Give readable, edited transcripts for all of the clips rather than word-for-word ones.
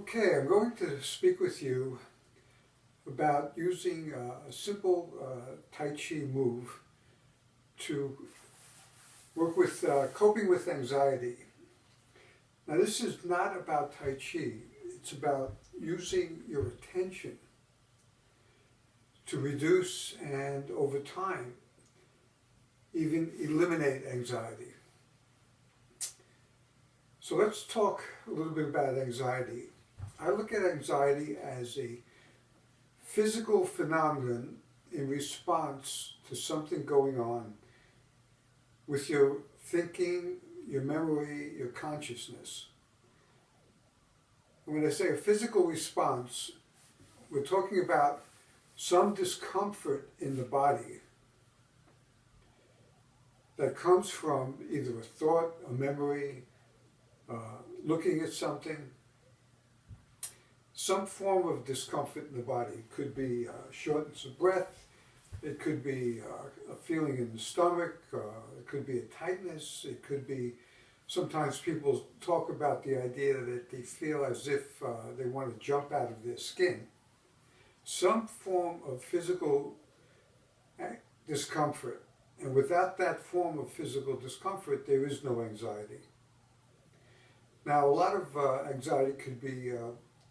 Okay, I'm going to speak with you about using a simple Tai Chi move to work with coping with anxiety. Now, this is not about Tai Chi, it's about using your attention to reduce and, over time, even eliminate anxiety. So let's talk a little bit about anxiety. I look at anxiety as a physical phenomenon in response to something going on with your thinking, your memory, your consciousness. And when I say a physical response, we're talking about some discomfort in the body that comes from either a thought, a memory, looking at something, some form of discomfort in the body. It could be shortness of breath, it could be a feeling in the stomach, it could be a tightness, it could be, sometimes people talk about the idea that they feel as if they want to jump out of their skin. Some form of physical discomfort. And without that form of physical discomfort, there is no anxiety. Now, a lot of anxiety could be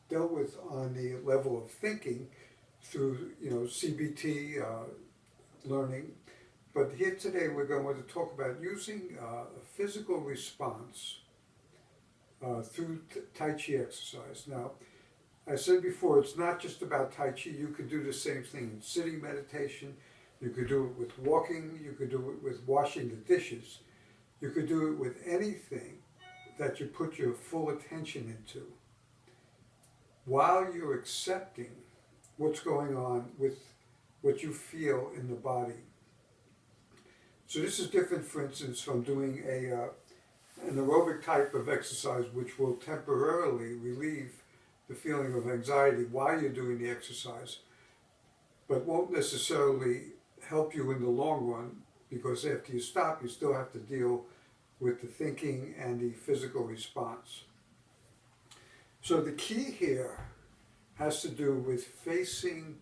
dealt with on the level of thinking through, CBT learning. But here today we're going to talk about using a physical response through Tai Chi exercise. Now, I said before, it's not just about Tai Chi. You could do the same thing in sitting meditation. You could do it with walking. You could do it with washing the dishes. You could do it with anything that you put your full attention into, while you're accepting what's going on with what you feel in the body. So this is different, for instance, from doing an aerobic type of exercise, which will temporarily relieve the feeling of anxiety while you're doing the exercise, but won't necessarily help you in the long run, because after you stop, you still have to deal with the thinking and the physical response. So the key here has to do with facing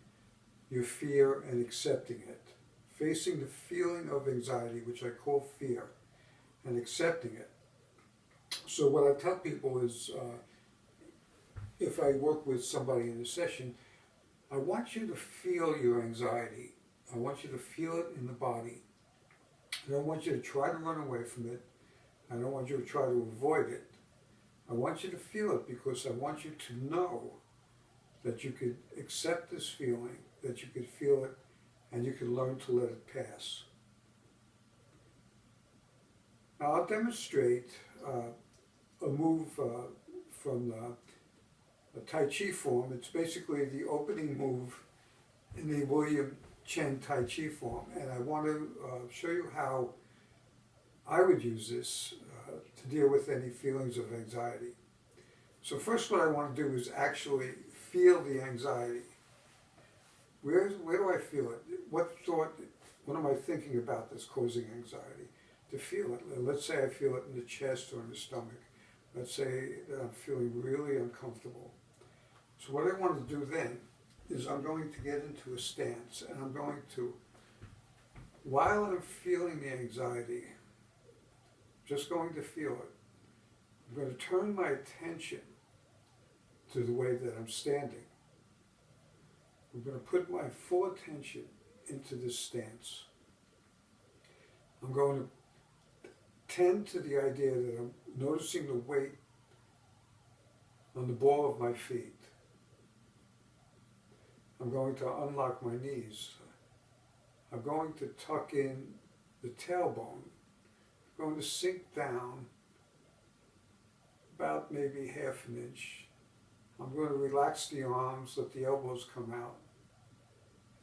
your fear and accepting it. Facing the feeling of anxiety, which I call fear, and accepting it. So what I tell people is, if I work with somebody in a session, I want you to feel your anxiety. I want you to feel it in the body. I don't want you to try to run away from it. I don't want you to try to avoid it. I want you to feel it because I want you to know that you could accept this feeling, that you could feel it, and you can learn to let it pass. Now I'll demonstrate a move from a Tai Chi form. It's basically the opening move in the William Chen Tai Chi form, and I want to show you how I would use this to deal with any feelings of anxiety. So first, what I want to do is actually feel the anxiety. Where do I feel it? What am I thinking about that's causing anxiety? To feel it. Let's say I feel it in the chest or in the stomach. Let's say that I'm feeling really uncomfortable. So what I want to do then is I'm going to get into a stance, and I'm going to, while I'm feeling the anxiety, just going to feel it, I'm going to turn my attention to the way that I'm standing. I'm going to put my full attention into this stance. I'm going to tend to the idea that I'm noticing the weight on the ball of my feet. I'm going to unlock my knees. I'm going to tuck in the tailbone. I'm going to sink down about maybe half an inch. I'm going to relax the arms, let the elbows come out.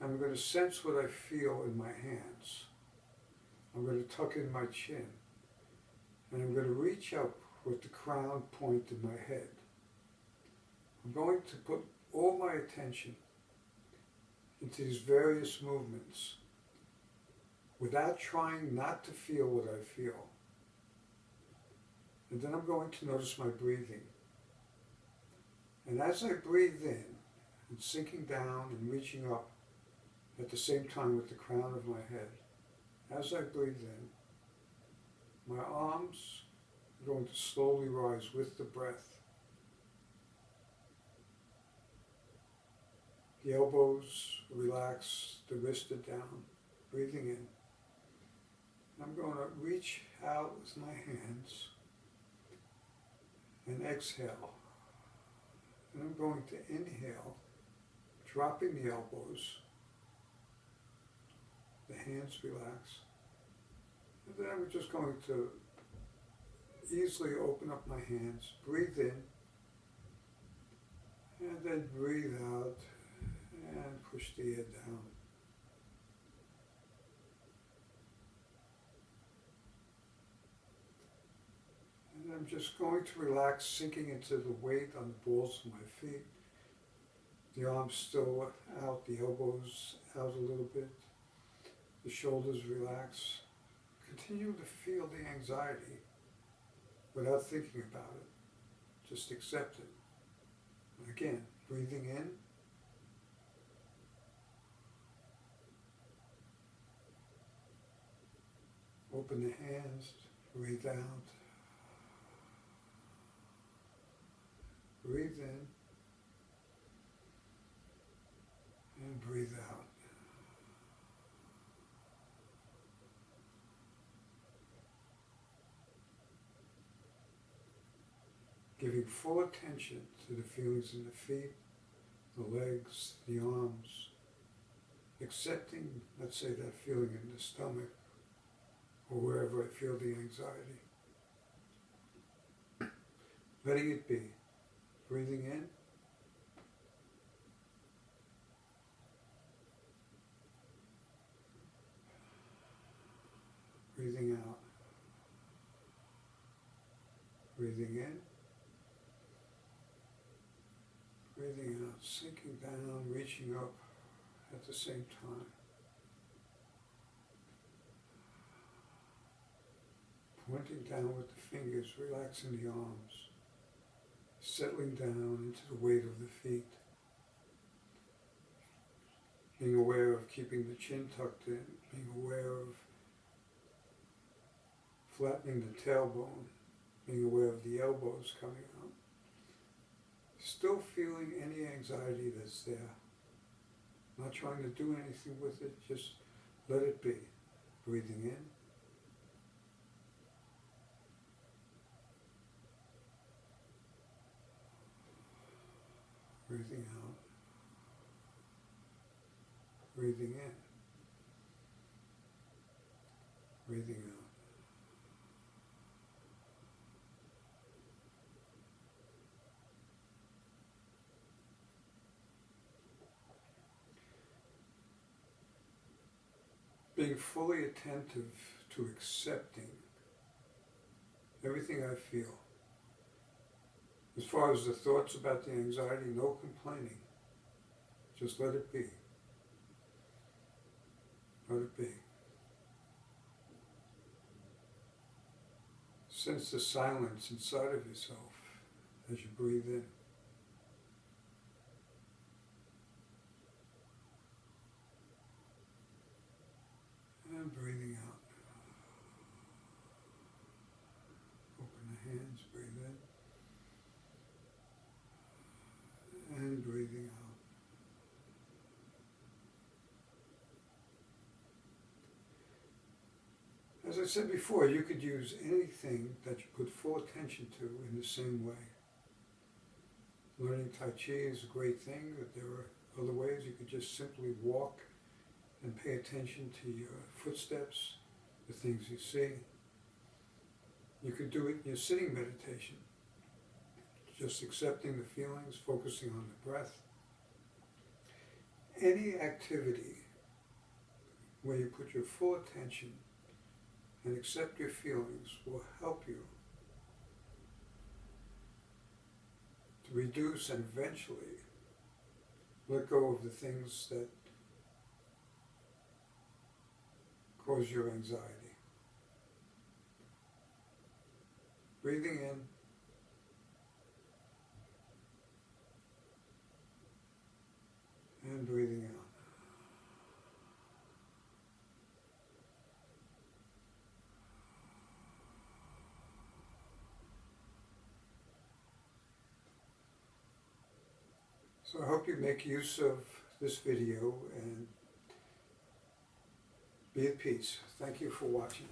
I'm going to sense what I feel in my hands. I'm going to tuck in my chin. And I'm going to reach up with the crown point in my head. I'm going to put all my attention into these various movements without trying not to feel what I feel. And then I'm going to notice my breathing. And as I breathe in and sinking down and reaching up at the same time with the crown of my head, as I breathe in, my arms are going to slowly rise with the breath. The elbows relax, the wrists are down, breathing in. I'm going to reach out with my hands and exhale. And I'm going to inhale, dropping the elbows, the hands relax. And then I'm just going to easily open up my hands, breathe in, and then breathe out and push the head down. And I'm just going to relax, sinking into the weight on the balls of my feet. The arms still out, the elbows out a little bit. The shoulders relax. Continue to feel the anxiety without thinking about it. Just accept it. And again, breathing in. Open the hands, breathe out. Breathe in and breathe out. Giving full attention to the feelings in the feet, the legs, the arms. Accepting, let's say, that feeling in the stomach or wherever I feel the anxiety. Letting it be. Breathing in. Breathing out. Breathing in. Breathing out, sinking down, reaching up at the same time. Pointing down with the fingers, relaxing the arms. Settling down into the weight of the feet. Being aware of keeping the chin tucked in. Being aware of flattening the tailbone. Being aware of the elbows coming out. Still feeling any anxiety that's there. Not trying to do anything with it, just let it be. Breathing in. Breathing out. Breathing in. Breathing out. Being fully attentive to accepting everything I feel. As far as the thoughts about the anxiety, no complaining. Just let it be. Let it be. Sense the silence inside of yourself as you breathe in. And breathing out. Open the hands, breathe in. And breathing out. As I said before, you could use anything that you put full attention to in the same way. Learning Tai Chi is a great thing, but there are other ways. You could just simply walk and pay attention to your footsteps, the things you see. You could do it in your sitting meditation, just accepting the feelings, focusing on the breath. Any activity where you put your full attention and accept your feelings will help you to reduce and eventually let go of the things that cause your anxiety. Breathing in and breathing out. So I hope you make use of this video and be at peace. Thank you for watching.